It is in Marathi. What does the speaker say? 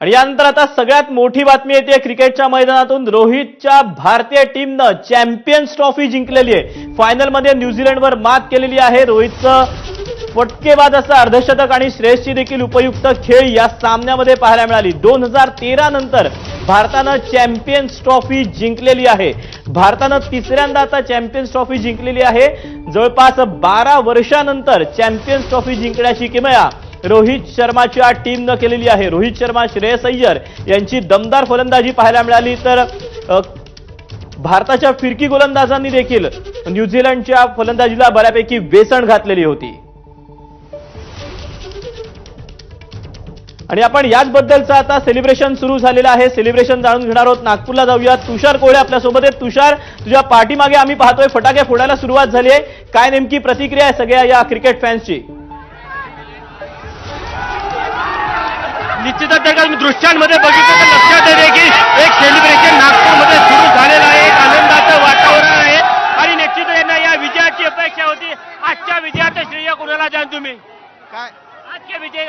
आणि यानंतर आता सगळ्यात मोठी बातमी येते क्रिकेटच्या मैदानातून। रोहितच्या भारतीय टीमनं चॅम्पियन्स ट्रॉफी जिंकलेली आहे। फायनल मध्ये न्यूझीलंडवर मात केलेली आहे। रोहितचं फटकेबाज असं अर्धशतक आणि श्रेयसची देखील उपयुक्त खेळ या सामन्यामध्ये पाहायला मिळाली। 2013 नंतर भारतानं चॅम्पियन्स ट्रॉफी जिंकलेली आहे। भारतानं तिसऱ्यांदा आता चॅम्पियन्स ट्रॉफी जिंकलेली आहे। जवळपास 12 वर्षांनंतर चॅम्पियन्स ट्रॉफी जिंकण्याची किमया रोहित शर्माच्या टीमनं केलेली आहे। रोहित शर्मा, श्रेयस अय्यर यांची दमदार फलंदाजी पाहायला मिळाली, तर भारताच्या फिरकी गोलंदाजांनी देखील न्यूझीलंडच्या फलंदाजीला बऱ्यापैकी वेसण घातलेली होती। आणि आपण याचबद्दलचं आता सेलिब्रेशन सुरू झालेलं आहे। सेलिब्रेशन जाणून घेणार आहोत। नागपूरला जाऊया। तुषार कोळे आपल्यासोबत आहे। तुषार, तुझ्या पाठीमागे आम्ही पाहतोय फटाके फोडायला सुरुवात झाली आहे। काय नेमकी प्रतिक्रिया आहे सगळ्या या क्रिकेट फॅन्सची? निश्चितच जर का दृश्यांमध्ये बघितलं तर लक्षात येते की एक सेलिब्रेशन नागपूरमध्ये सुरू झालेलं आहे। एक आनंदाचं वातावरण आहे आणि निश्चितच यांना या विजयाची अपेक्षा होती। आजच्या विजयाचं श्रेय कोणाला द्याल तुम्ही? काय आजच्या विजय